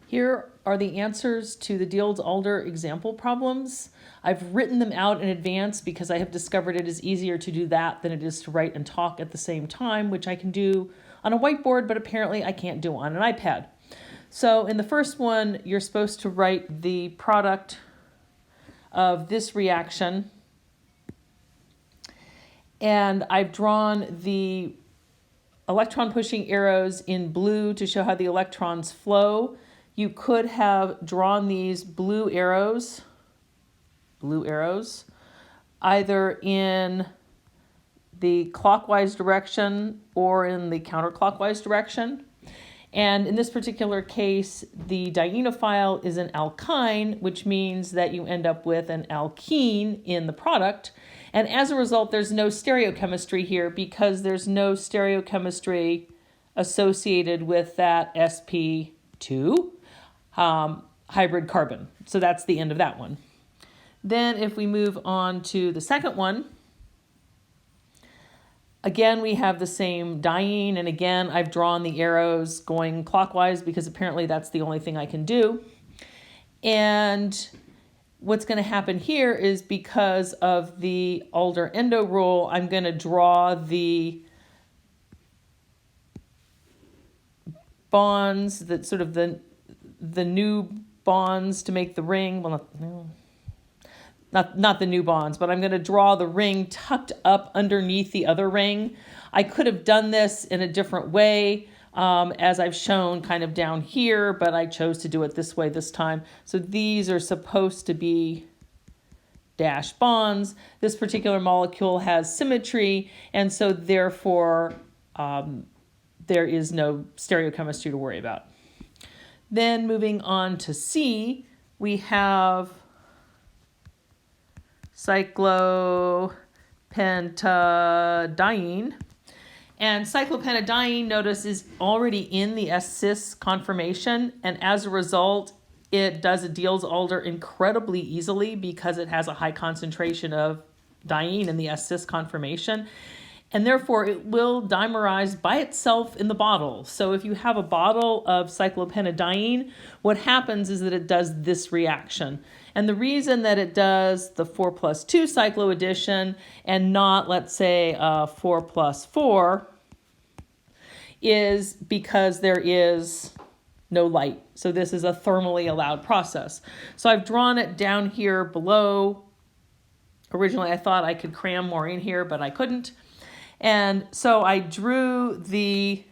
Here are the answers to the Diels-Alder example problems. I've written them out in advance because I have discovered it is easier to do that than it is to write and talk at the same time, which I can do on a whiteboard, but apparently I can't do on an iPad. So in the first one, you're supposed to write the product of this reaction. And I've drawn the electron pushing arrows in blue to show how the electrons flow. You could have drawn these blue arrows, either in the clockwise direction or in the counterclockwise direction. And in this particular case, the dienophile is an alkyne, which means that you end up with an alkene in the product. And as a result, there's no stereochemistry here because there's no stereochemistry associated with that sp2 hybrid carbon. So that's the end of that one. Then if we move on to the second one, again, we have the same diene, and again, I've drawn the arrows going clockwise because apparently that's the only thing I can do. And what's going to happen here is because of the Alder-Endo rule, I'm going to draw the bonds, that sort of the new bonds to make the ring. Well, not the new bonds, but I'm going to draw the ring tucked up underneath the other ring. I could have done this in a different way, as I've shown kind of down here, but I chose to do it this way this time. So these are supposed to be dash bonds. This particular molecule has symmetry, and so therefore there is no stereochemistry to worry about. Then moving on to C, we have cyclopentadiene. And cyclopentadiene, notice, is already in the S-cis conformation, and as a result, it does a Diels-Alder incredibly easily because it has a high concentration of diene in the S-cis conformation, and therefore it will dimerize by itself in the bottle. So if you have a bottle of cyclopentadiene, what happens is that it does this reaction. And the reason that it does the 4+2 cycloaddition and not, let's say, 4+4 is because there is no light. So this is a thermally allowed process. So I've drawn it down here below. Originally, I thought I could cram more in here, but I couldn't. And so I drew the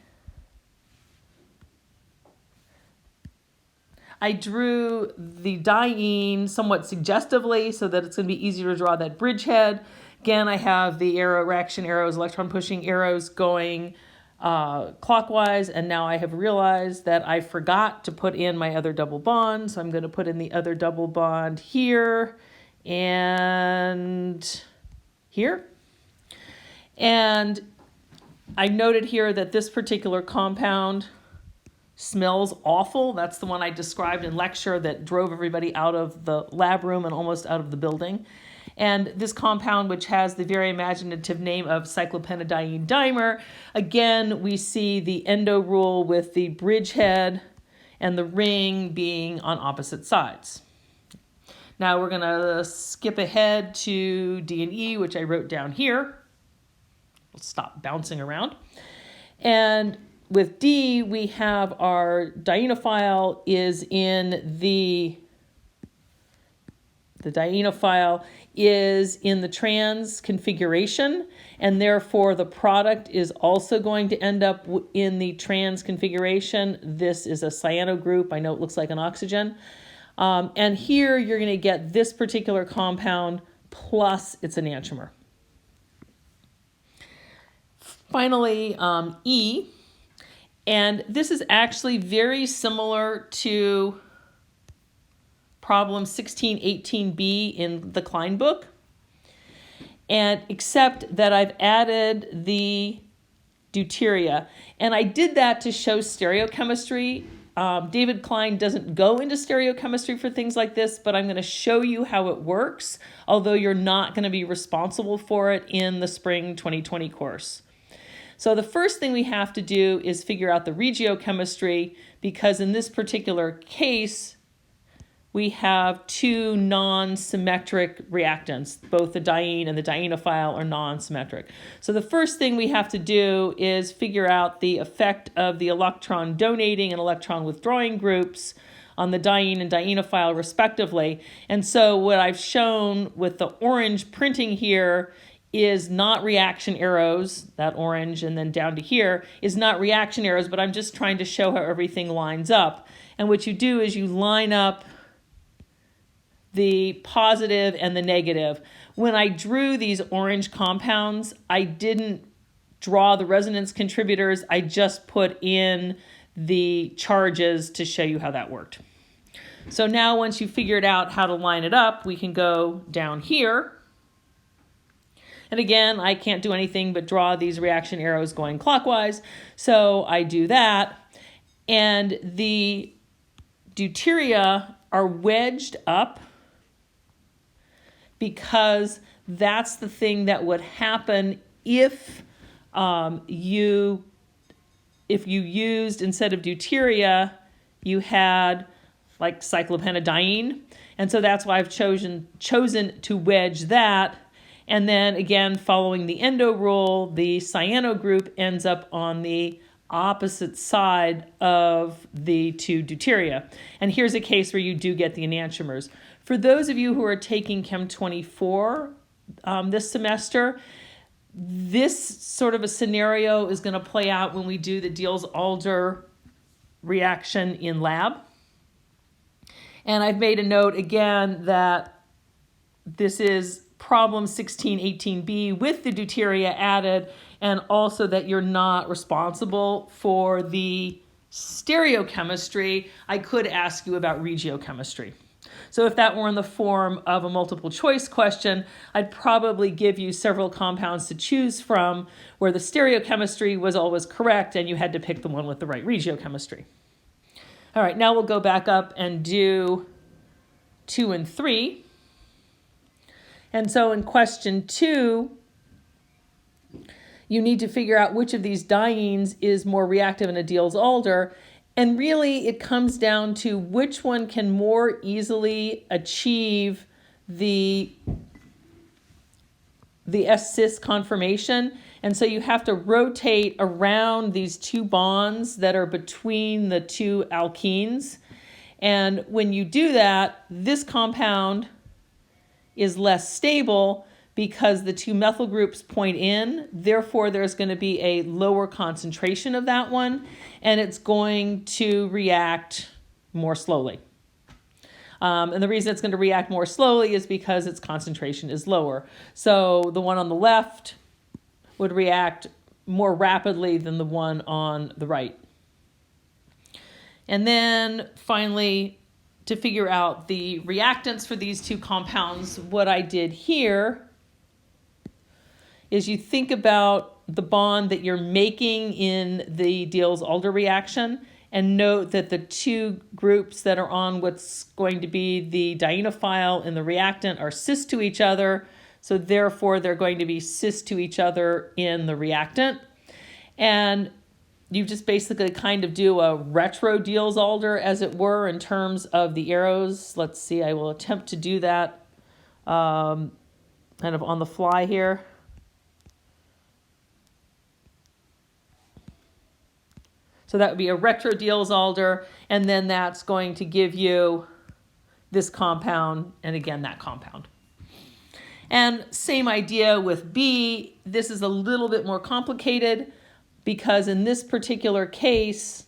diene somewhat suggestively so that it's going to be easier to draw that bridgehead. Again, I have the reaction arrows, electron pushing arrows going clockwise, and now I have realized that I forgot to put in my other double bond, so I'm going to put in the other double bond here and here. And I noted here that this particular compound smells awful. That's the one I described in lecture that drove everybody out of the lab room and almost out of the building. And this compound, which has the very imaginative name of cyclopentadiene dimer, again, we see the endo rule with the bridgehead and the ring being on opposite sides. Now we're going to skip ahead to D and E, which I wrote down here. We'll stop bouncing around. And with D, we have our dienophile is in the dienophile is in the trans configuration, and therefore the product is also going to end up in the trans configuration. This is a cyano group. I know it looks like an oxygen. And here you're going to get this particular compound plus its enantiomer. Finally, E, and this is actually very similar to problem 1618b in the Kline book, and except that I've added the deuteria, and I did that to show stereochemistry. David Kline doesn't go into stereochemistry for things like this, but I'm going to show you how it works, although you're not going to be responsible for it in the spring 2020 course. So the first thing we have to do is figure out the regiochemistry, because in this particular case, we have two non-symmetric reactants. Both the diene and the dienophile are non-symmetric. So the first thing we have to do is figure out the effect of the electron donating and electron withdrawing groups on the diene and dienophile respectively. And so what I've shown with the orange printing here is not reaction arrows, that orange and then down to here is not reaction arrows, but I'm just trying to show how everything lines up. And what you do is you line up the positive and the negative. When I drew these orange compounds, I didn't draw the resonance contributors. I just put in the charges to show you how that worked. So now once you figured out how to line it up, we can go down here. And again, I can't do anything but draw these reaction arrows going clockwise. So I do that. And the deuteria are wedged up because that's the thing that would happen if you used, instead of deuteria, you had like cyclopentadiene. And so that's why I've chosen to wedge that. And then again, following the endo rule, the cyano group ends up on the opposite side of the two deuteria. And here's a case where you do get the enantiomers. For those of you who are taking Chem 24 this semester, this sort of a scenario is going to play out when we do the Diels-Alder reaction in lab. And I've made a note again that this is problem 1618b with the deuteria added, and also that you're not responsible for the stereochemistry. I could ask you about regiochemistry. So if that were in the form of a multiple choice question, I'd probably give you several compounds to choose from where the stereochemistry was always correct and you had to pick the one with the right regiochemistry. All right, now we'll go back up and do 2 and 3. And so in question 2, you need to figure out which of these dienes is more reactive in a Diels-Alder. And really, it comes down to which one can more easily achieve the S-cis conformation. And so you have to rotate around these two bonds that are between the two alkenes. And when you do that, this compound is less stable because the two methyl groups point in. Therefore, there's going to be a lower concentration of that one, and it's going to react more slowly. And the reason it's going to react more slowly is because its concentration is lower. So the one on the left would react more rapidly than the one on the right. And then finally, to figure out the reactants for these two compounds, what I did here is you think about the bond that you're making in the Diels-Alder reaction and note that the two groups that are on what's going to be the dienophile and the reactant are cis to each other. So therefore, they're going to be cis to each other in the reactant. And you just basically kind of do a retro Diels-Alder, as it were, in terms of the arrows. Let's see, I will attempt to do that kind of on the fly here. So that would be a retro Diels-Alder, and then that's going to give you this compound, and again, that compound. And same idea with B. This is a little bit more complicated because in this particular case,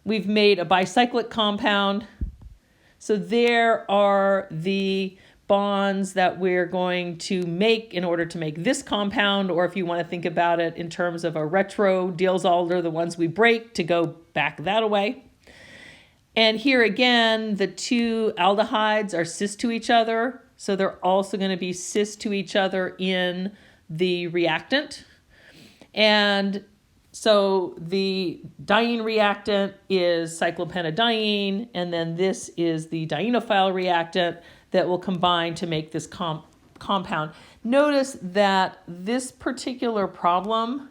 we've made a bicyclic compound. So there are the bonds that we're going to make in order to make this compound, or if you want to think about it in terms of a retro Diels-Alder, the ones we break to go back that away. And here again, the two aldehydes are cis to each other, so they're also going to be cis to each other in the reactant. And so the diene reactant is cyclopentadiene, and then this is the dienophile reactant that will combine to make this compound. Notice that this particular problem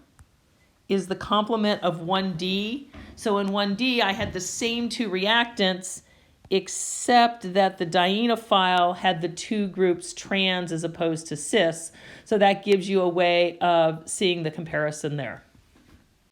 is the complement of 1D. So in 1D, I had the same two reactants, except that the dienophile had the two groups trans as opposed to cis. So that gives you a way of seeing the comparison there.